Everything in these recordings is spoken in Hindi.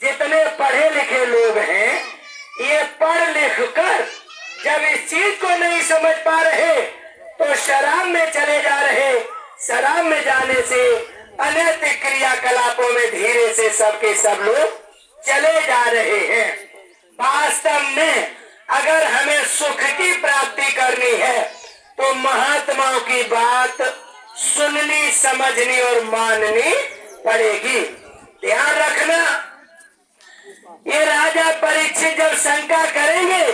जितने पढ़े लिखे लोग हैं ये पढ़ लिख कर जब इस चीज को नहीं समझ पा रहे तो शराब में चले जा रहे। शराब में जाने से अनैतिक क्रियाकलापों में धीरे से सबके सब लोग चले जा रहे हैं। वास्तव में अगर हमें सुख की प्राप्ति करनी है तो महात्माओं की बात सुननी, समझनी और माननी पड़ेगी। ध्यान रखना, ये राजा परीक्षित जब शंका करेंगे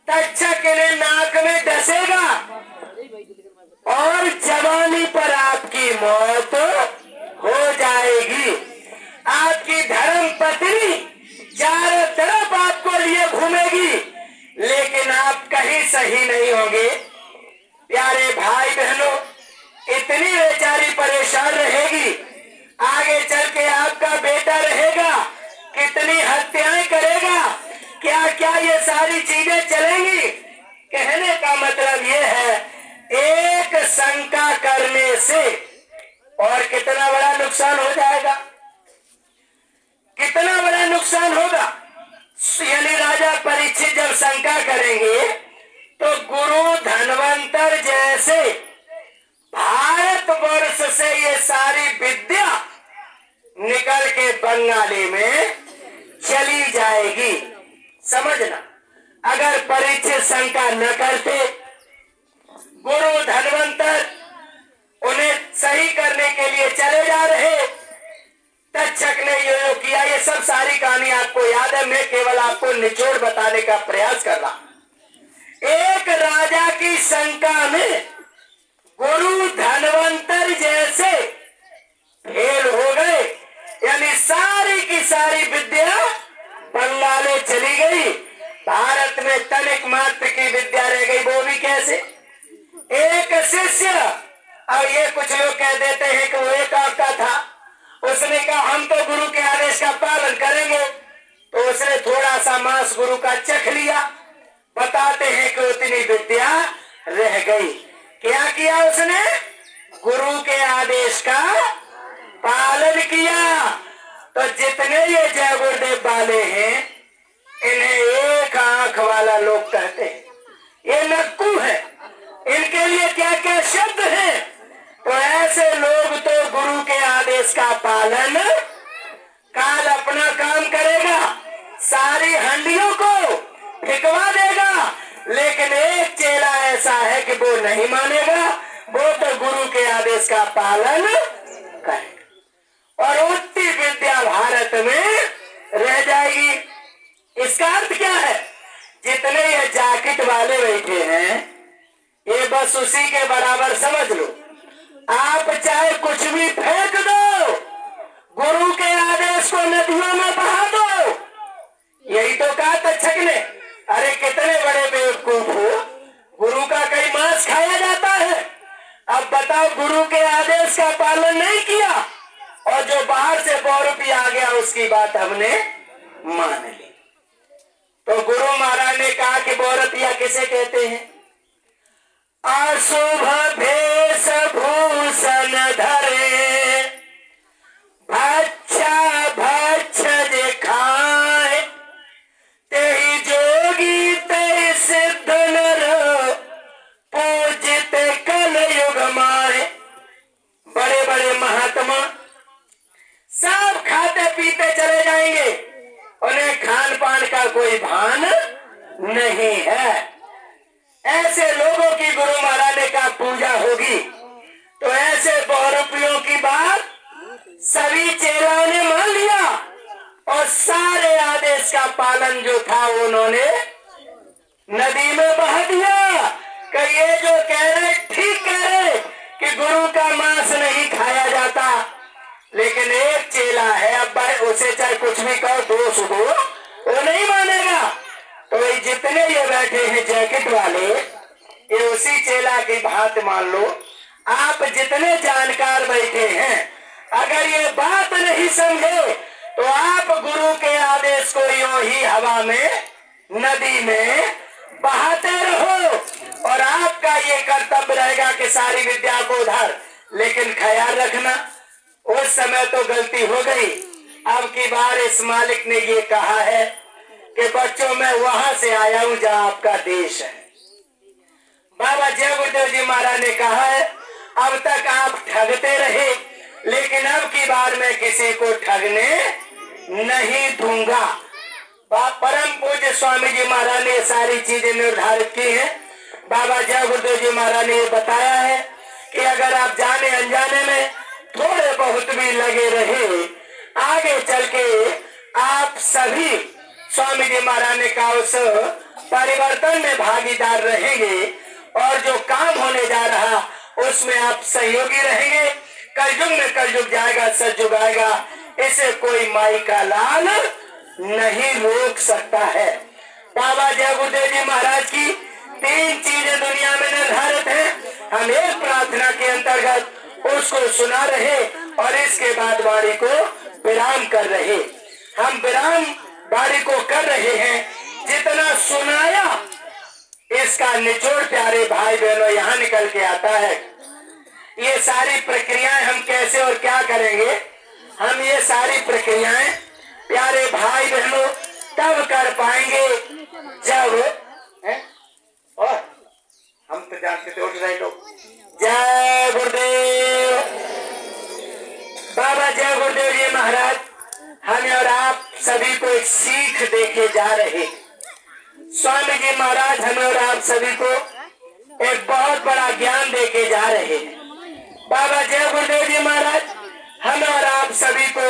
तक्षक इन्हें नाक में डसेगा और जवानी पर आपकी मौत हो जाएगी। आपकी धर्म पत्नी चारों तरफ आपको लिए घूमेगी लेकिन आप कहीं सही नहीं होंगे। प्यारे भाई बहनों, इतनी बेचारी परेशान रहेगी, आगे चल के आपका बेटा रहेगा, कितनी हत्याएं करेगा, क्या क्या ये सारी चीजें चलेंगी। कहने का मतलब ये है एक शंका करने से और कितना बड़ा नुकसान हो जाएगा, कितना बड़ा नुकसान होगा। यानी राजा परीक्षित जब शंका करेंगे तो गुरु धनवंतर जैसे भारतवर्ष से ये सारी विद्या निकल के बंगाली में चली जाएगी। समझना, अगर परीक्षित शंका न करते, गुरु धनवंतर उन्हें सही करने के लिए चले जा रहे, तक्षक ने यो किया। ये सब सारी कहानी आपको याद है, मैं केवल आपको निचोड़ बताने का प्रयास कर रहा। एक राजा की शंका में गुरु धनवंतर जैसे फेल हो गए, यानी सारी की सारी विद्या बंगाले चली गई। भारत में तनिक मात्र की विद्या रह गई, वो भी कैसे? एक शिष्य, और ये कुछ लोग कह देते हैं कि वो एक आपका था, उसने कहा हम तो गुरु के आदेश का पालन करेंगे, तो उसने थोड़ा सा मांस गुरु का चख लिया। बताते हैं कि उतनी विद्या रह गई। क्या किया उसने? गुरु के आदेश का पालन किया। तो जितने ये जय गुरुदेव वाले हैं इन्हें एक आंख वाला लोग कहते हैं, ये नक्कू है। इनके लिए क्या क्या शब्द है? तो ऐसे लोग तो गुरु के आदेश का पालन, काल अपना काम करेगा, सारी हंडियों को फिकवा देगा, लेकिन एक चेला ऐसा है कि वो नहीं मानेगा, वो तो गुरु के आदेश का पालन करेगा और उतनी विद्या भारत में रह जाएगी। इसका अर्थ क्या है? जितने ये जैकेट वाले बैठे हैं ये बस उसी के बराबर समझ लो। आप चाहे कुछ भी फेंक दो, गुरु के आदेश को नदियों में बहा दो। यही तो कहा तक्षक ने। अरे कितने बड़े बेवकूफ हो, गुरु का कई मांस खाया जाता है। अब बताओ, गुरु के आदेश का पालन नहीं किया और जो बाहर से ₹100 आ गया उसकी बात हमने मान ली। तो गुरु महाराज ने कहा कि ₹100 किसे कहते हैं? अशुभ भेष भूषण धरे, भक्षा भक्षज खाए, तेहि जोगी तेहि सिद्ध नर, पूजित कल युग माए। बड़े बड़े महात्मा सब खाते पीते चले जाएंगे, उन्हें खान पान का कोई भान नहीं है। ऐसे लोगों की गुरु महाराज ने कहा पूजा होगी। तो ऐसे ₹100 की बात सभी चेलाओं ने मान लिया और सारे आदेश का पालन जो था उन्होंने नदी में बहा दिया। कि ये जो कह रहे ठीक कह रहे कि गुरु का मांस नहीं खाया जाता, लेकिन एक चेला है, अब भाई उसे चाहे कुछ भी कहो, दोष दो, वो नहीं मानेगा। तो जितने ये बैठे हैं जैकेट वाले, ये उसी चेला की बात मान लो। आप जितने जानकार बैठे हैं, अगर ये बात नहीं समझे तो आप गुरु के आदेश को यूं ही हवा में, नदी में बहाते रहो और आपका ये कर्तव्य रहेगा कि सारी विद्या को उधार। लेकिन ख्याल रखना, उस समय तो गलती हो गई, अब की बार इस मालिक ने ये कहा है कि बच्चों मैं वहां से आया हूं जहां आपका देश है। बाबा जय गुरुदेव जी महाराज ने कहा है अब तक आप ठगते रहे, लेकिन अब की बार मैं किसी को ठगने नहीं दूंगा। परम पूज्य स्वामी जी महाराज ने सारी चीजें निर्धारित की हैं। बाबा जय गुरुदेव जी महाराज ने ये बताया है कि अगर आप जाने अनजाने में थोड़े बहुत भी लगे रहे, आगे चल के आप सभी स्वामी जी महाराज ने कहा उस परिवर्तन में भागीदार रहेंगे और जो काम होने जा रहा उसमें आप सहयोगी रहेंगे। कलयुग में कलयुग जाएगा, सतयुग आएगा, इसे कोई माई का लाल नहीं रोक सकता है। बाबा जय गुरुदेव जी महाराज की 3 चीजें दुनिया में निर्धारित हैं। हम एक प्रार्थना के अंतर्गत उसको सुना रहे और इसके बाद वाणी को विराम कर रहे। हम विराम वाणी को कर रहे हैं। जितना सुनाया इसका निचोड़ प्यारे भाई बहनों यहाँ निकल के आता है। ये सारी प्रक्रियाएं हम कैसे और क्या करेंगे, हम ये सारी प्रक्रियाएं प्यारे भाई बहनों तब कर पाएंगे जब और हम तो जानते थे उठ रहे लोग। जय गुरुदेव। बाबा जय गुरुदेव जी महाराज हमें और आप सभी को एक सीख देके जा रहे। स्वामी जी महाराज हमें और आप सभी को एक बहुत बड़ा ज्ञान देके जा रहे। बाबा जय गुरुदेव जी महाराज हमें और आप सभी को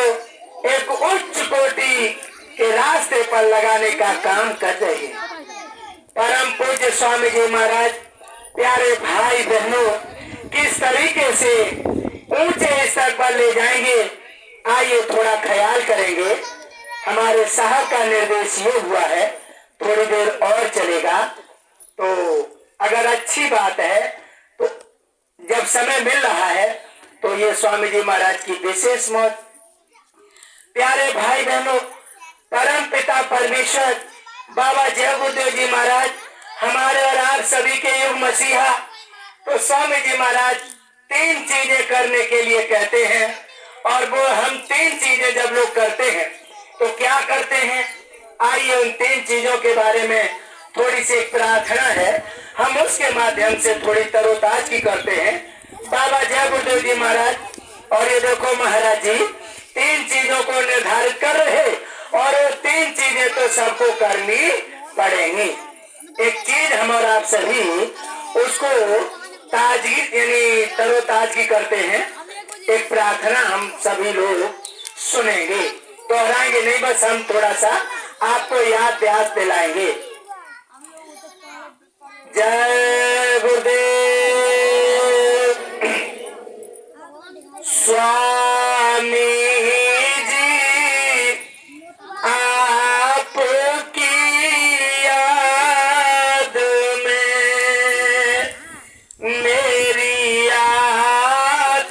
एक उच्च कोटि के रास्ते पर लगाने का काम कर रहे हैं। परम पूज्य स्वामी जी महाराज प्यारे भाई बहनों किस तरीके से ऊंचे स्तर पर ले जाएंगे, आइए थोड़ा ख्याल करेंगे। हमारे साहब का निर्देश ये हुआ है थोड़ी देर और चलेगा, तो अगर अच्छी बात है तो जब समय मिल रहा है तो ये स्वामी जी महाराज की विशेष मौत। प्यारे भाई बहनों परम पिता परमेश्वर बाबा जय गुरुदेव जी महाराज हमारे और आप सभी के युग मसीहा। तो स्वामी जी महाराज 3 चीजें करने के लिए कहते हैं और वो हम 3 चीजें जब लोग करते हैं तो क्या करते हैं, आइए उन 3 चीजों के बारे में थोड़ी सी प्रार्थना है, हम उसके माध्यम से थोड़ी तरोताज करते हैं। बाबा जय गुरुदेव जी महाराज और ये देखो महाराज जी 3 चीजों को निर्धारित कर रहे और वो 3 चीजें तो सबको करनी पड़ेंगी। एक चीज हम और आप सभी उसको ताजगी यानी तरोताजगी करते हैं। एक प्रार्थना हम सभी लोग सुनेंगे, दोहराएंगे नहीं, बस हम थोड़ा सा आपको याद दिलाएंगे। जय गुरुदेव। स्वामी जी आपकी याद में मेरी आत्मा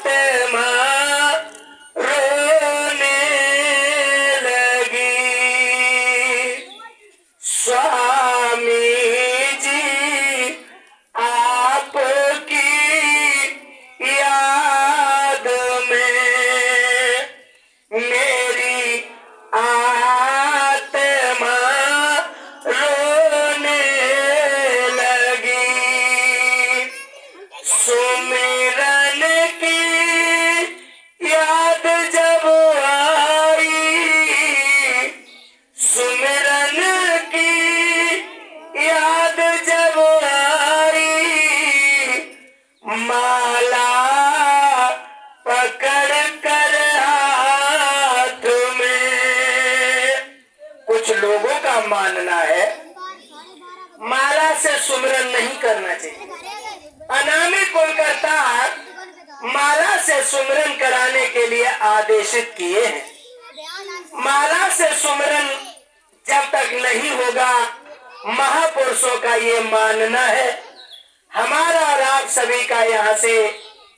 रोने लगी। स्वामी जी आपकी याद में मेरी आत्मा रोने लगी। सुमिरन की याद जब आई, सुमिरन की याद जब आई, माला पकड़ कर हाथ में। कुछ लोगों का मानना है माला से सुमिरन नहीं करना चाहिए। अनामी कोलकाता माला से सुमिरन कराने के लिए आदेशित किए हैं। माला से सुमिरन जब तक नहीं होगा, महापुरुषों का ये मानना है, हमारा और आप सभी का यहाँ से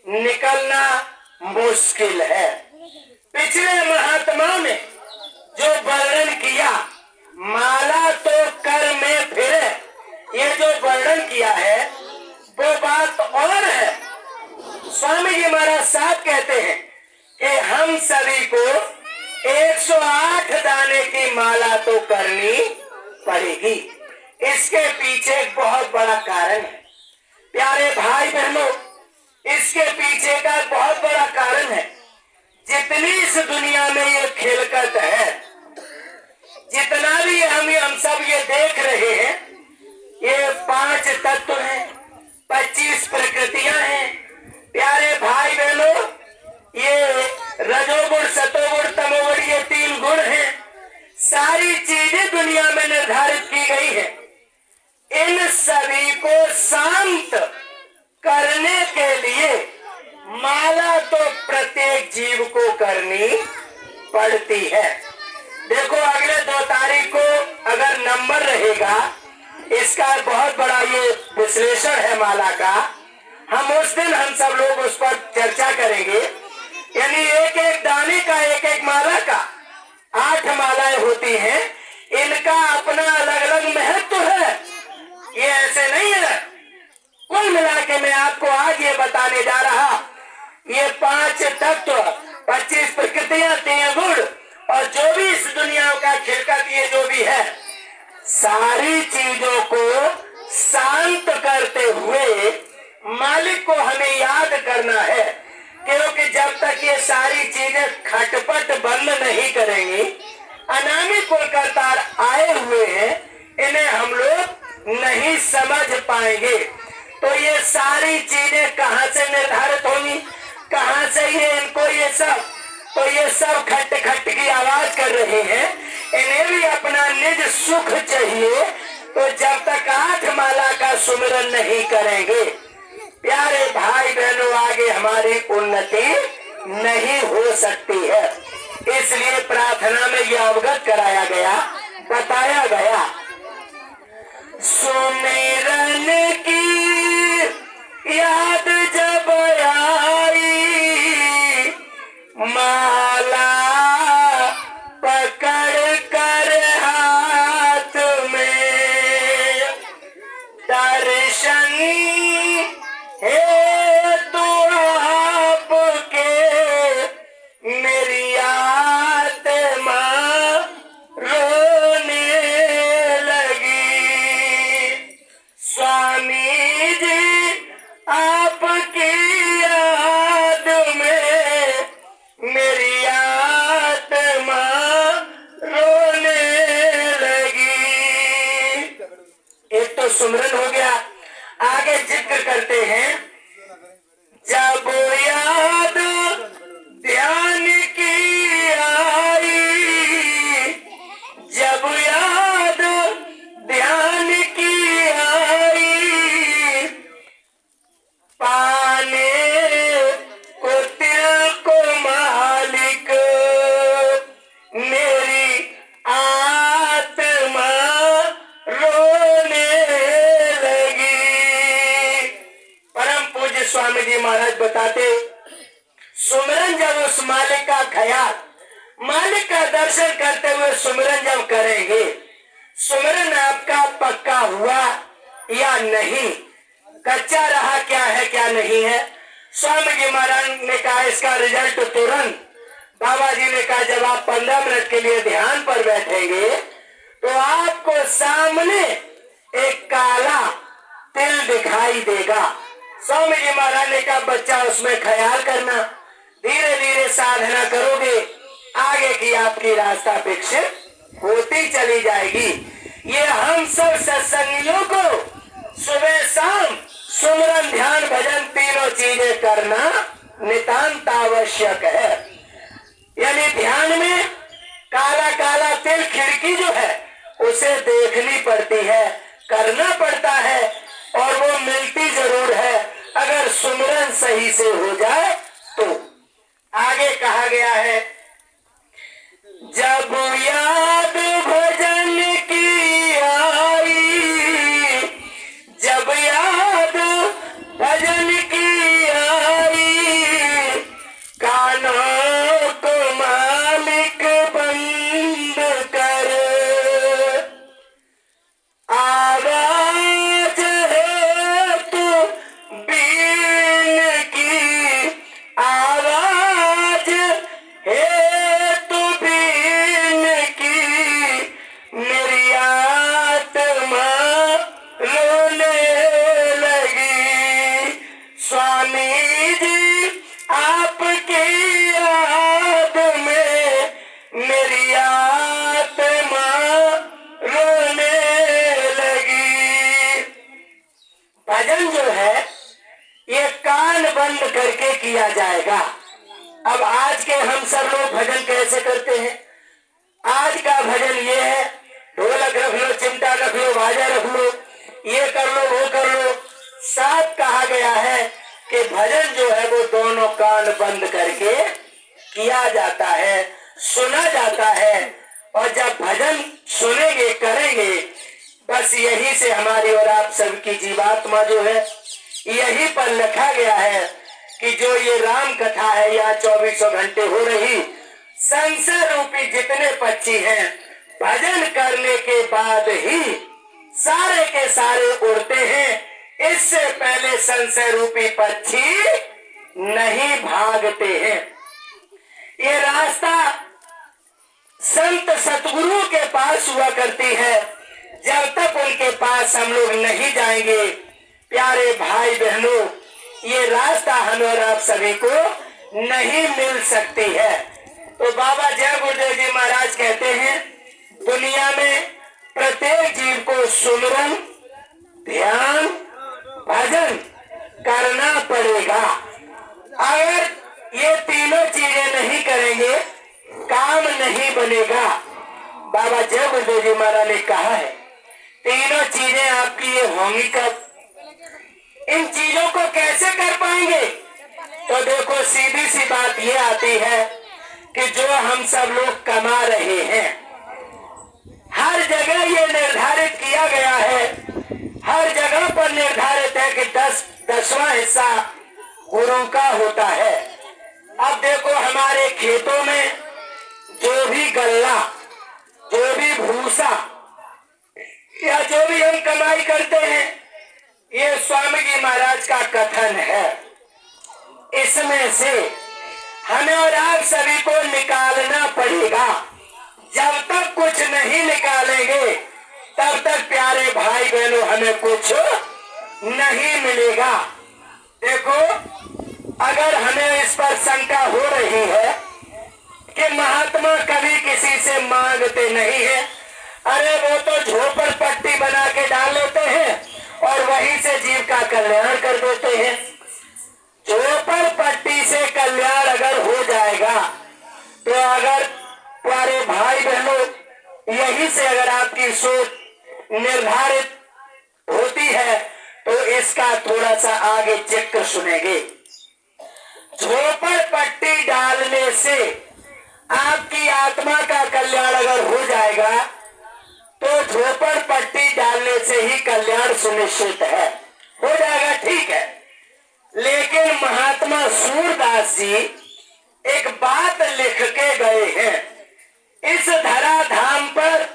निकलना मुश्किल है। पिछले महात्मा ने जो वर्णन किया माला तो कर में फिरे, ये जो वर्णन किया है वो बात और है। स्वामी जी महाराज साहब कहते हैं कि हम सभी को 108 दाने की माला तो करनी पड़ेगी। इसके पीछे एक बहुत बड़ा कारण है प्यारे भाई बहनों, इसके पीछे का बहुत बड़ा कारण है। जितनी इस दुनिया में ये खिलकत है, जितना भी हम सब ये देख रहे हैं, ये 5 तत्व हैं, 25 प्रकृतियां हैं। प्यारे भाई बहनों, ये रजोगुण सतोगुण तमोगुण ये 3 गुण हैं। सारी चीजें दुनिया में निर्धारित की गई है। इन सभी को शांत करने के लिए माला तो प्रत्येक जीव को करनी पड़ती है। देखो अगले 2 तारीख को अगर नंबर रहेगा, इसका बहुत बड़ा ये विश्लेषण है माला का, हम उस दिन हम सब लोग उस पर चर्चा करेंगे। यानी एक एक दाने का, एक एक माला का 8 मालाएं होती हैं। इनका अपना अलग अलग महत्व है, ये ऐसे नहीं है। कुल मिला के मैं आपको आज ये बताने जा रहा, ये 5 तत्व, 25 प्रकृतियां, 3 गुण और जो भी इस दुनिया का खिलकत ये जो भी है, सारी चीजों को शांत करते हुए मालिक को हमें याद करना है। क्योंकि जब तक ये सारी चीजें खटपट बंद नहीं करेंगी, अनामी कुलकर्ता आए हुए हैं, इन्हें हम लोग नहीं समझ पाएंगे। तो ये सारी चीजें कहाँ से निर्धारित होंगी, कहाँ से ये इनको ये सब, तो ये सब खट खट की आवाज कर रहे हैं। इन्हें भी अपना निज सुख चाहिए, तो जब तक 8 माला का सुमिरन नहीं करेंगे, प्यारे भाई बहनों, आगे हमारी उन्नति नहीं हो सकती है। इसलिए प्रार्थना में यह अवगत कराया गया, बताया गया, सुमिरन की याद जब आई, माला पकड़ कर हाथ में, दर्शन हे तो आपके मेरी आत्मा रोने लगी। स्वामी जी आपकी याद में मेरी आत्मा रोने लगी। एक तो सुमरन हो गया, आगे जिक्र करते हैं, जब याद ध्यान की आई, जब याद ध्यान की आई, पाने को तिल को मालिक मेरी आत्मा रोने लगी। परम पूज्य स्वामी जी महाराज बताते, सुमिरन जब उस मालिक का ख्याल, मालिक का दर्शन करते हुए सुमिरन जब करेंगे, सुमिरन आपका पक्का हुआ या नहीं, कच्चा रहा क्या है क्या नहीं है। स्वामी जी महाराज ने कहा इसका रिजल्ट तुरंत। बाबा जी ने कहा जब आप 15 मिनट के लिए ध्यान पर बैठेंगे तो आपको सामने एक काला तिल दिखाई देगा। स्वामी जी महाराज ने कहा बच्चा उसमें ख्याल करना, धीरे धीरे साधना करोगे, आगे की आपकी रास्ता विकसित होती चली जाएगी। ये हम सब सत्संगियों को सुबह शाम सुमरन ध्यान भजन तीनों चीजें करना नितांत आवश्यक है। यानी ध्यान में काला काला तिल खिड़की जो है उसे देखनी पड़ती है, करना पड़ता है, और वो मिलती जरूर है अगर सुमरन सही से हो जाए तो। आगे कहा गया है, जब याद भजन की आई, जब याद भजन की आई, कानों को मालिक बंद कर, आवाज है तो बीन की, आवाज है आज के हम सब लोग भजन कैसे करते हैं? आज का भजन ये है, ढोलक रख लो, चिमटा रख लो, बाजा रख लो, ये कर लो, वो कर लो। साथ कहा गया है कि भजन जो है वो दोनों कान बंद करके किया जाता है, सुना जाता है। और जब भजन सुनेंगे, करेंगे, बस यही से हमारी और आप सबकी जीवात्मा जो है, यही पर लिखा गया है कि जो ये राम कथा है यहाँ 24 घंटे हो रही, संसार रूपी जितने पक्षी हैं, भजन करने के बाद ही सारे के सारे उड़ते हैं। इससे पहले संसार रूपी पक्षी नहीं भागते हैं। ये रास्ता संत सतगुरु के पास हुआ करती है। जब तक उनके पास हम लोग नहीं जाएंगे, प्यारे भाई बहनों, ये रास्ता हम और आप सभी को नहीं मिल सकती है। तो बाबा जय गुरुदेव जी महाराज कहते हैं, दुनिया में प्रत्येक जीव को सुमिरन, ध्यान, भजन करना पड़ेगा। अगर ये तीनों चीजें नहीं करेंगे, काम नहीं बनेगा। बाबा जय गुरुदेव जी महाराज ने कहा है, तीनों चीजें आपकी ये होंगी कब? इन चीजों को कैसे कर पाएंगे? तो देखो, सीधी सी बात ये आती है कि जो हम सब लोग कमा रहे हैं, हर जगह ये निर्धारित किया गया है, हर जगह पर निर्धारित है कि 10वां हिस्सा गुरु का होता है। अब देखो, हमारे खेतों में जो भी गल्ला, जो भी भूसा या जो भी हम कमाई करते हैं, ये स्वामी जी महाराज का कथन है। इसमें से हमें और आप सभी को निकालना पड़ेगा। जब तक कुछ नहीं निकालेंगे, तब तक प्यारे भाई बहनों हमें कुछ नहीं मिलेगा। देखो, अगर हमें इस पर शंका हो रही है कि महात्मा कभी किसी से मांगते नहीं है, अरे वो तो झोपड़पट्टी बना के डाल लेते हैं और वहीं से जीव का कल्याण कर देते हैं। झोपड़पट्टी से कल्याण अगर हो जाएगा, तो अगर प्यारे भाई बहनों यही से अगर आपकी सोच निर्धारित होती है, तो इसका थोड़ा सा आगे जिक्र सुनेंगे। झोपड़पट्टी डालने से आपकी आत्मा का कल्याण अगर हो जाएगा, तो झोपड़पट्टी डालने से ही कल्याण सुनिश्चित है, हो जाएगा, ठीक है। लेकिन महात्मा सूरदास जी एक बात लिख के गए हैं। इस धरा धाम पर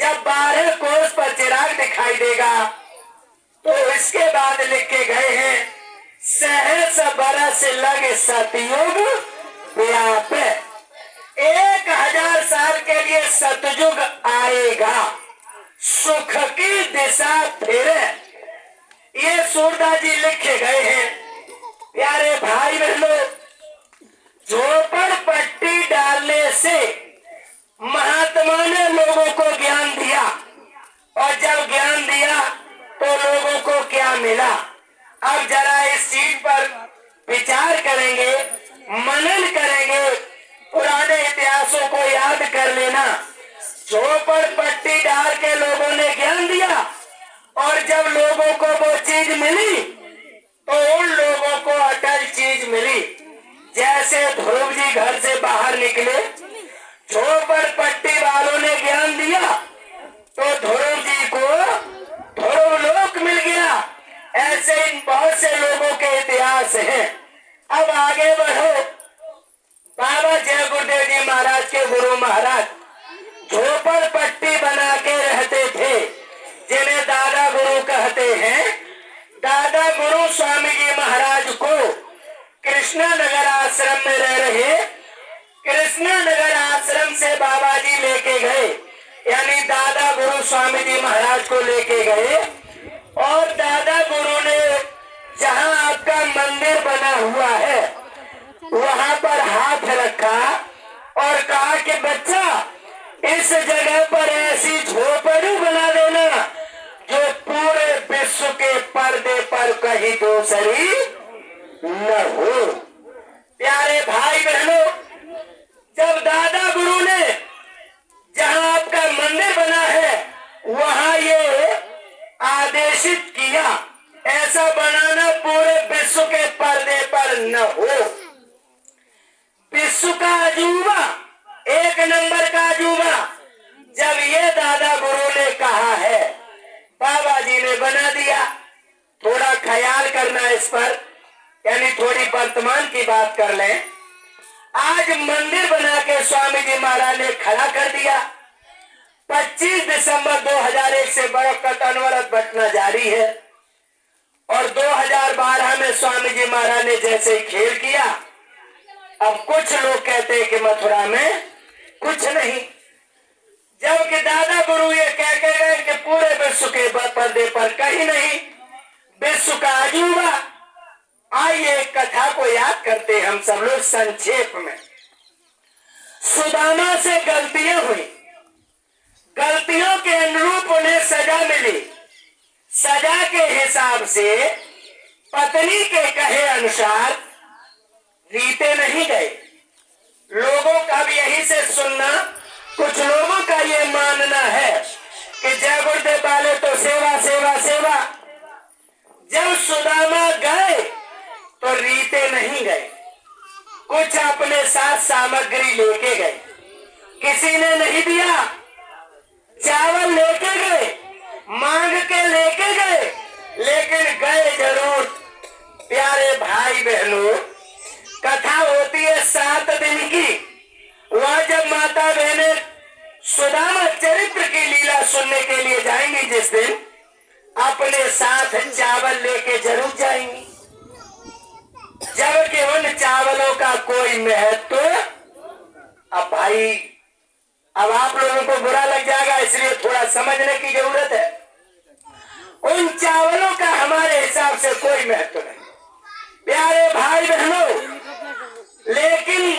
जब 12 कोस पर चिराग दिखाई देगा, तो इसके बाद लिख के गए हैं, सहस बरस लग सतयुग व्यापे। 1000 साल के लिए सतयुग आएगा, सुख की दिशा फिरे। ये सूरदास जी लिखे गए हैं। प्यारे भाई बहनों, झोपड़पट्टी डालने से महात्मा ने लोगों को ज्ञान दिया, और जब ज्ञान दिया तो लोगों को क्या मिला? अब जरा इस चीज पर विचार करेंगे, मनन करेंगे, पुराने इतिहासों को याद कर लेना। झोपड़पट्टी डाल के लोगों ने ज्ञान दिया, और जब लोगों को वो चीज मिली, तो उन लोगों को अटल चीज मिली। जैसे ध्रुव जी घर से बाहर निकले, झोपड़पट्टी वालों ने ज्ञान दिया, तो ध्रुव जी को ध्रुव लोक मिल गया। ऐसे इन बहुत से लोगों के इतिहास हैं। अब आगे बढ़ो। बाबा जय गुरुदेव जी महाराज के गुरु महाराज झोपड़पट्टी बना के रहते थे, जिन्हें दादा गुरु कहते हैं। दादा गुरु स्वामी जी महाराज को कृष्णा नगर आश्रम में रह रहे कृष्णा नगर आश्रम से बाबा जी लेके गए, यानी दादा गुरु स्वामी जी महाराज को लेके गए, और दादा गुरु ने जहां आपका मंदिर बना हुआ है वहां पर हाथ रखा और कहा कि बच्चा, इस जगह पर ऐसी झोपड़ी बना देना जो पूरे विश्व के पर्दे पर कहीं दूसरी न हो। प्यारे भाई बहनों, बात कर लें, आज मंदिर बना के स्वामी जी महाराज ने खड़ा कर दिया। 25 दिसंबर 2001 से बरकत अनवरत बंटना जारी है और 2012 में स्वामी जी महाराज ने जैसे ही खेल किया, अब कुछ लोग कहते हैं कि मथुरा में कुछ नहीं, जबकि दादा गुरु ये कह के गए कि पूरे विश्व के पर्दे पर कहीं नहीं, विश्व का अजूबा। आइए एक कथा को याद करते हम सब लोग संक्षेप में। सुदामा से गलतियां हुई, गलतियों के अनुरूप उन्हें सजा मिली। सजा के हिसाब से पत्नी के कहे अनुसार रीते नहीं गए। लोगों का भी यही से सुनना, कुछ लोगों का ये मानना है कि जय गुरुदेव वाले तो सेवा सेवा सेवा। जब सुदामा गए तो रीते नहीं गए, कुछ अपने साथ सामग्री लेके गए। किसी ने नहीं दिया, चावल लेके गए, मांग के लेके गए, लेकिन गए जरूर। प्यारे भाई बहनों, कथा होती है 7 दिन की। वहां जब माता बहनें सुदामा चरित्र की लीला सुनने के लिए जाएंगी, जिस दिन अपने साथ चावल लेके जरूर जाएंगी, जबकि उन चावलों का कोई महत्व। अब भाई, अब आप लोगों को बुरा लग जाएगा, इसलिए थोड़ा समझने की जरूरत है। उन चावलों का हमारे हिसाब से कोई महत्व नहीं, प्यारे भाई बहनों, लेकिन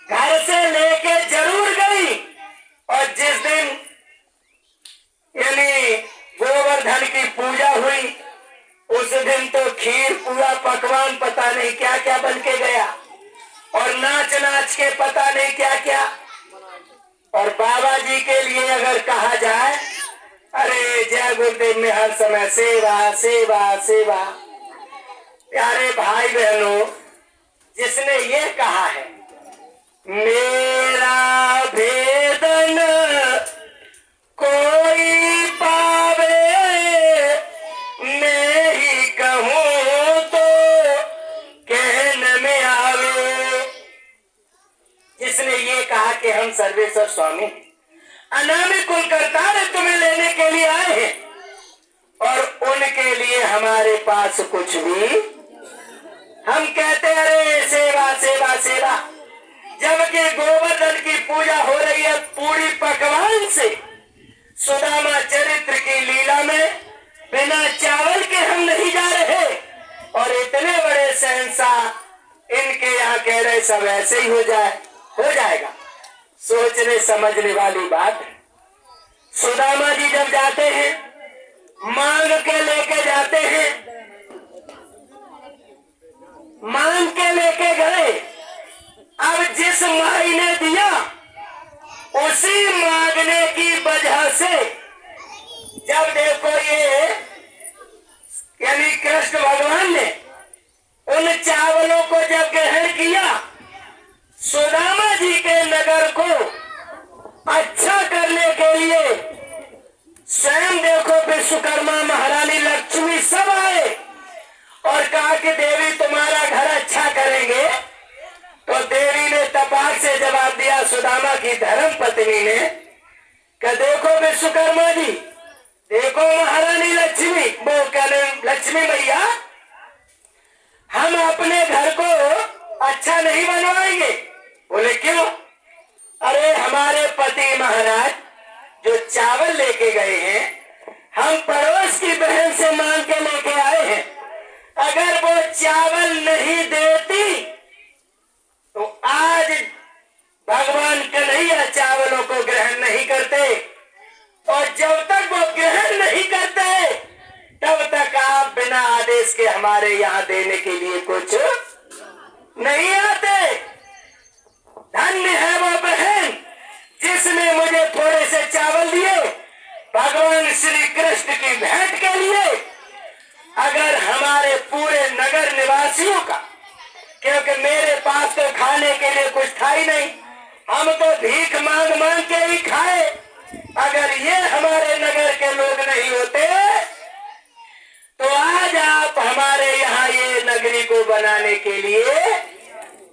घर से लेके जरूर गई। और जिस दिन यानी गोवर्धन की पूजा हुई, उस दिन तो खीर पूरा पकवान पता नहीं क्या क्या बन के गया, और नाच नाच के पता नहीं क्या क्या। और बाबा जी के लिए अगर कहा जाए, अरे जय गुरुदेव में हर समय सेवा सेवा सेवा। प्यारे भाई बहनों, जिसने ये कहा है मेरा भेदन कोई पावे, मैं ही कहूँ तो कहने में आवे। जिसने ये कहा कि हम सर्वेश्वर स्वामी अनामी कुल करतार तुम्हें लेने के लिए आए हैं, और उनके लिए हमारे पास कुछ भी। हम कहते हैं अरे सेवा सेवा सेवा, जबकि गोवर्धन की पूजा हो रही है पूरी पकवान से। सुदामा चरित्र की लीला में बिना चावल के हम नहीं जा रहे, और इतने बड़े शहंशाह इनके यहाँ कह रहे सब ऐसे ही हो जाएगा। सोचने समझने वाली बात। सुदामा जी जब जाते हैं, मांग के लेके जाते हैं, मांग के लेके गए। अब जिस माई ने दिया, उसी मांगने की वजह से जब देखो ये यानी कृष्ण भगवान ने उन चावलों को जब ग्रहण किया, सुदामा जी के नगर को अच्छा करने के लिए स्वयं देखो विश्वकर्मा, महारानी लक्ष्मी सब आए और कहा कि देवी तुम्हारा घर अच्छा करेंगे। तो देवी ने तपाक से जवाब दिया सुदामा की धर्म पत्नी ने कि देखो विश्वकर्मा जी, देखो महारानी लक्ष्मी, वो कहने लक्ष्मी मैया, हम अपने घर को अच्छा नहीं बनवाएंगे। बोले क्यों? अरे हमारे पति महाराज जो चावल लेके गए हैं, हम पड़ोस की बहन से मांग के लेके आए हैं, अगर वो चावल नहीं देती तो आज भगवान कन्हैया चावलों को ग्रहण नहीं करते, और जब तक वो ग्रहण नहीं करते तब तक आप बिना आदेश के हमारे यहाँ देने के लिए कुछ नहीं आते। धन्य है वो बहन जिसने मुझे थोड़े से चावल दिए भगवान श्री कृष्ण की भेंट के लिए। अगर हमारे पूरे नगर निवासियों का, क्योंकि मेरे पास तो खाने के लिए कुछ था ही नहीं, हम तो भीख मांग मांग के ही खाए, अगर ये हमारे नगर के लोग नहीं होते तो आज आप हमारे यहाँ ये नगरी को बनाने के लिए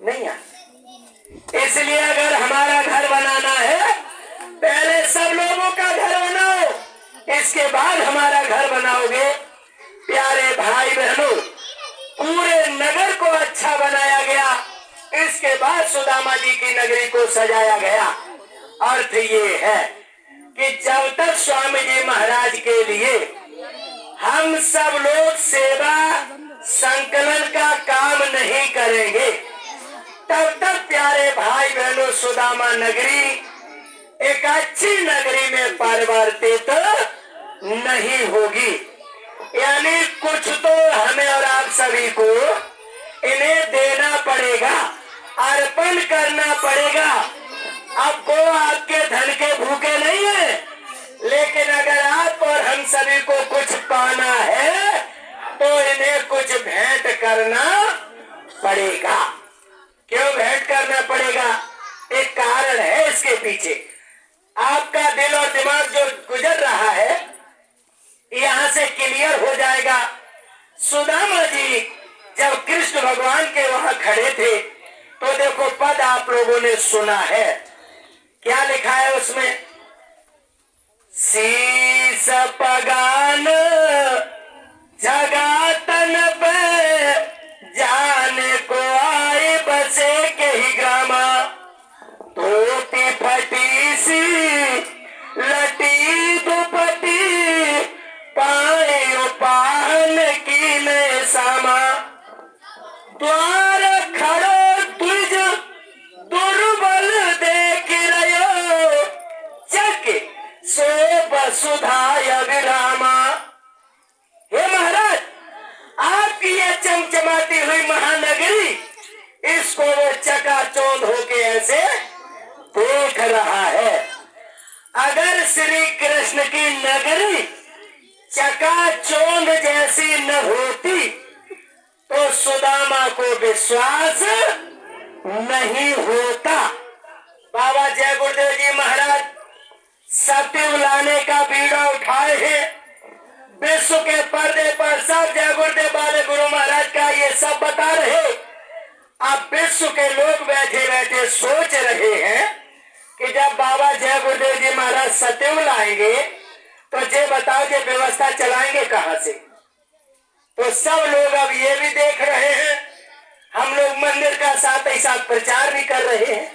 नहीं आती। इसलिए अगर हमारा घर बनाना है, पहले सब लोगों का घर बनाओ, इसके बाद हमारा घर बनाओगे। प्यारे भाई बहनों, पूरे नगर को अच्छा बनाया गया, इसके बाद सुदामा जी की नगरी को सजाया गया। अर्थ ये है कि जब तक स्वामी जी महाराज के लिए हम सब लोग सेवा संकलन का काम नहीं करेंगे, तब तक प्यारे भाई बहनों सुदामा नगरी एक अच्छी नगरी में परिवर्तित नहीं होगी। यानी कुछ तो हमें और आप सभी को इन्हें देना पड़ेगा, अर्पण करना पड़ेगा। अब वो आपके धन के भूखे नहीं है, लेकिन अगर आप और हम सभी को कुछ पाना है तो इन्हें कुछ भेंट करना पड़ेगा। क्यों भेंट करना पड़ेगा? एक कारण है इसके पीछे। आपका दिल और दिमाग जो गुजर रहा है यहाँ से क्लियर हो जाएगा। सुदामा जी जब कृष्ण भगवान के वहां खड़े थे तो देखो पद आप लोगों ने सुना है, क्या लिखा है उसमें? शीस पगान जगातन पे जाने को आए बसे के ही ग्रामा, धोती फटी सी लटी दुपटी पाए पाहन की ने सामा, द्वार खड़ो तुझ दुर्बल देख रहो, चक सो वसुधाय विरामा। हे महाराज, आपकी यह चमचमाती हुई महानगरी, इसको वो चकाचौंध होके ऐसे देख रहा है। अगर श्री कृष्ण की नगरी चकाचौंध जैसी न होती तो सुदामा को विश्वास नहीं होता। बाबा जय गुरुदेव जी महाराज सत्य लाने का बीड़ा उठाए हैं, विश्व के पर्दे पर सब जय गुरुदेव वाले गुरु महाराज का ये सब बता रहे। अब विश्व के लोग बैठे बैठे सोच रहे हैं कि जब बाबा जय गुरुदेव जी महाराज सत्य लाएंगे तो ये बताओ ये व्यवस्था चलाएंगे कहां से? तो सब लोग अब ये भी देख रहे हैं, हम लोग मंदिर का साथ ही साथ प्रचार भी कर रहे हैं।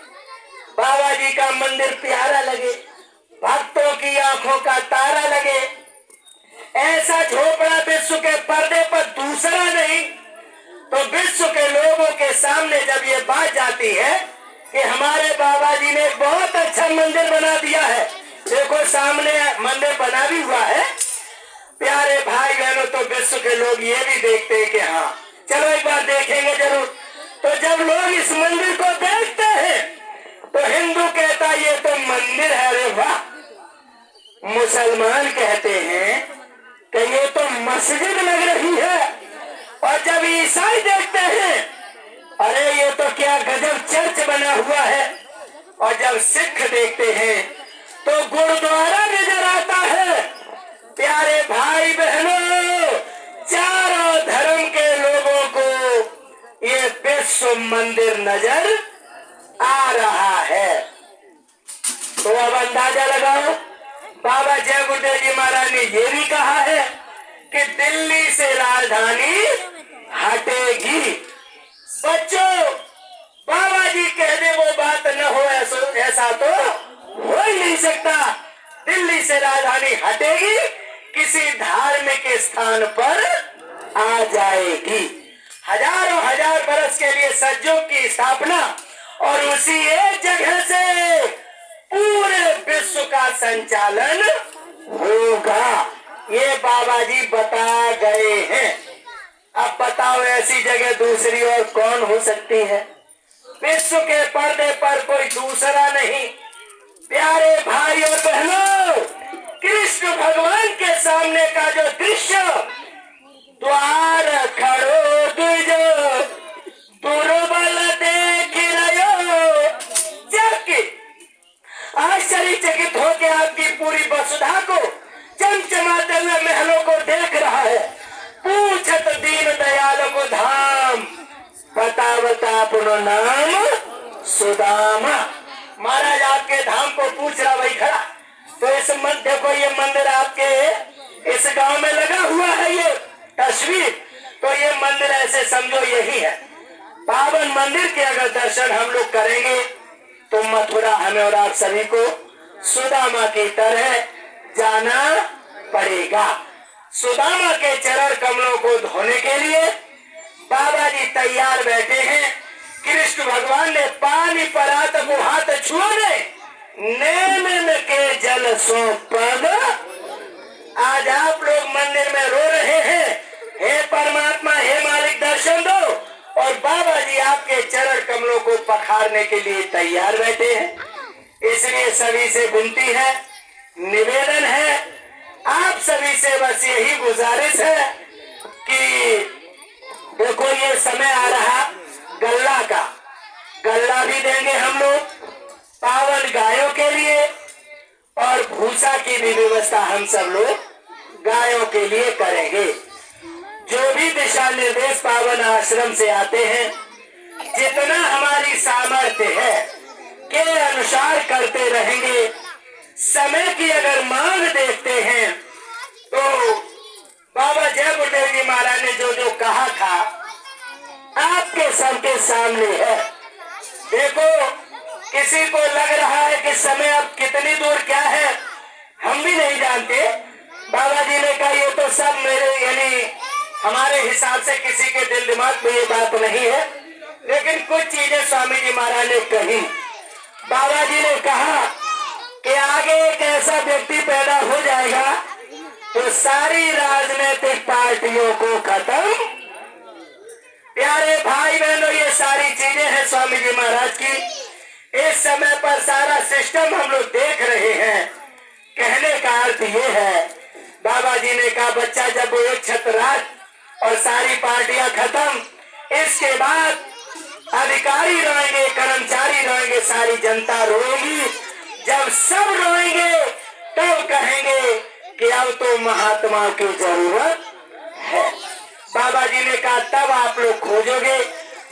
बाबा जी का मंदिर प्यारा लगे, भक्तों की आंखों का तारा लगे, ऐसा झोपड़ा विश्व के पर्दे पर दूसरा नहीं। तो विश्व के लोगों के सामने जब ये बात जाती है कि हमारे बाबा जी ने बहुत अच्छा मंदिर बना दिया है, देखो सामने मंदिर बना भी हुआ है, प्यारे भाई बहनों, तो विश्व के लोग ये भी देखते हैं कि हाँ चलो एक बार देखेंगे जरूर। तो जब लोग इस मंदिर को देखते हैं तो हिंदू कहता ये तो मंदिर है, अरे वाह। मुसलमान कहते हैं कि ये तो मस्जिद लग रही है, और जब ईसाई देखते हैं अरे ये तो क्या गजब चर्च बना हुआ है, और जब सिख देखते हैं तो गुरुद्वारा नजर आता है। प्यारे भाई बहनों, चारों धर्म के लोगों को ये विश्व मंदिर नजर आ रहा है। तो अब अंदाजा लगाओ, बाबा जय गुरुदेव जी महाराज ने ये भी कहा है कि दिल्ली से राजधानी हटेगी। बच्चों, बाबा जी कह दे वो बात न हो, ऐसा तो हो ही नहीं सकता। दिल्ली से राजधानी हटेगी, किसी धार्मिक स्थान पर आ जाएगी। हजारों हजार बरस के लिए सज्जों की स्थापना, और उसी एक जगह से पूरे विश्व का संचालन होगा, ये बाबा जी बता गए हैं। अब बताओ ऐसी जगह दूसरी और कौन हो सकती है? विश्व के पर्दे पर कोई दूसरा नहीं। प्यारे भाई और बहनों, कृष्ण भगवान के सामने का जो दृश्य, द्वार खड़ो द्विज दुर्बल देख रहो, आश्चर्यचकित होकर आपकी पूरी वसुधा को चमचमाते हुए महलों को देख रहा है। पूछत दीन दयाल को धाम, बता बता आपनो नाम सुदामा। महाराज आपके धाम को पूछ रहा भाई खड़ा, तो इस देखो ये मंदिर आपके इस गांव में लगा हुआ है, ये तस्वीर, तो ये मंदिर ऐसे समझो यही है पावन मंदिर के। अगर दर्शन हम लोग करेंगे तो मथुरा हमें और आप सभी को सुदामा की तरह जाना पड़ेगा। सुदामा के चरण कमलों को धोने के लिए बाबा जी तैयार बैठे हैं। कृष्ण भगवान ने पानी परात को हाथ छुए, नैनन के जल सो पग। आज आप लोग मंदिर में रो रहे हैं, हे परमात्मा, हे मालिक दर्शन दो, और बाबा जी आपके चरण कमलों को पखारने के लिए तैयार बैठे हैं। इसलिए सभी से विनती है, निवेदन है, आप सभी से बस यही गुजारिश है कि देखो ये समय आ रहा गल्ला का, गल्ला भी देंगे हम लोग पावन गायों के लिए, और भूसा की भी व्यवस्था हम सब लोग गायों के लिए करेंगे। जो भी दिशा निर्देश पावन आश्रम से आते हैं, जितना हमारी सामर्थ्य है के अनुसार करते रहेंगे। समय की अगर मांग देखते हैं तो बाबा जय गुरुदेव जी महाराज ने जो जो कहा था आपके सबके सामने है। देखो किसी को लग रहा है कि समय अब कितनी दूर क्या है हम भी नहीं जानते। बाबा जी ने कहा ये तो सब मेरे यानी हमारे हिसाब से किसी के दिल दिमाग में ये बात नहीं है, लेकिन कुछ चीजें स्वामी जी महाराज ने कही। बाबा जी ने कहा कि आगे एक ऐसा व्यक्ति पैदा हो जाएगा तो सारी राजनीतिक पार्टियों को खत्म। प्यारे भाई बहनों, ये सारी चीजें हैं स्वामी जी महाराज की। इस समय पर सारा सिस्टम हम लोग देख रहे हैं। कहने का अर्थ ये है, बाबा जी ने कहा बच्चा जब वो एक छत्रराज और सारी पार्टियां खत्म, इसके बाद अधिकारी रोएंगे, कर्मचारी रोएंगे, सारी जनता रोएगी। जब सब रोएंगे तब कहेंगे कि अब तो महात्मा की जरूरत है। बाबा जी ने कहा तब आप लोग खोजोगे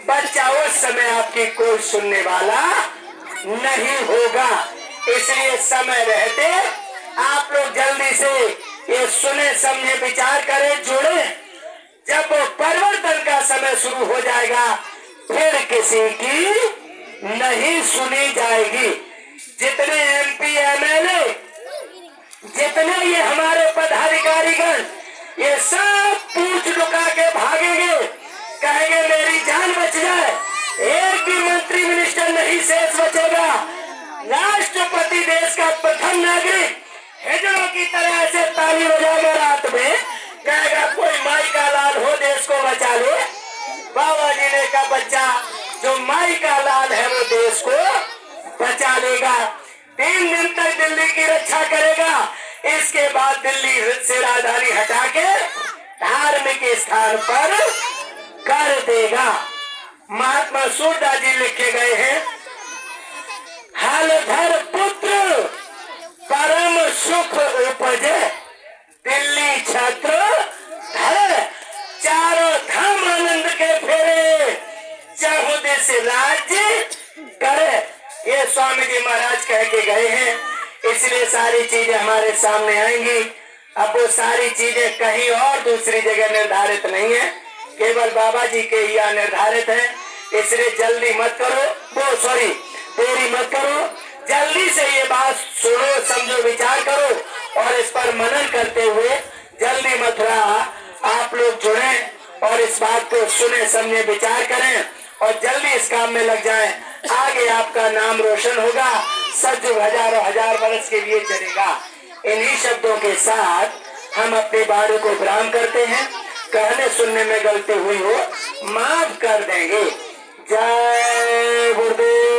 बच्चा, उस समय आपकी कोई सुनने वाला नहीं होगा। इसलिए समय रहते आप लोग जल्दी से ये सुने, समझे, विचार करें, जुड़े। जब वो परिवर्तन का समय शुरू हो जाएगा फिर किसी की नहीं सुनी जाएगी। जितने एमपी एमएलए, जितने ये हमारे पदाधिकारीगण, ये सब पूछ लुका के भागेंगे, कहेंगे मेरी जान बच जाए, एक भी मंत्री मिनिस्टर नहीं शेष बचेगा। राष्ट्रपति देश का प्रथम नागरिक हिजड़ों की तरह से ताली बजाएगा रात में, कहेगा कोई माई का लाल हो देश को बचा ले। बाबा जी ने कहा बच्चा जो माई का लाल है वो देश को बचा लेगा। 3 दिन तक दिल्ली की रक्षा करेगा, इसके बाद दिल्ली से राजधानी हटा के धार्मिक स्थान पर कर देगा। महात्मा सूरदास जी लिखे गए हैं, हलधर पुत्र परम सुख उपजे, दिल्ली छत्र धर, चारों धाम आनंद के फेरे, चाहो देश राज्य करे। ये स्वामी जी महाराज कह के गए हैं। इसलिए सारी चीजें हमारे सामने आएंगी। अब वो सारी चीजें कहीं और दूसरी जगह निर्धारित नहीं है, केवल बाबा जी के यहाँ निर्धारित है। इसलिए जल्दी मत करो, देरी मत करो, जल्दी से ये बात सुनो, समझो, विचार करो और इस पर मनन करते हुए जल्दी मथुरा आप लोग जुड़े और इस बात को सुने, समझे, विचार करें और जल्दी इस काम में लग जाएं। आगे आपका नाम रोशन होगा, सतयुग हजारों हजार वर्ष के लिए चलेगा। इन्हीं शब्दों के साथ हम अपने बारे को विराम करते हैं। कहने सुनने में गलती हुई हो माफ कर देंगे। जय गुरुदेव।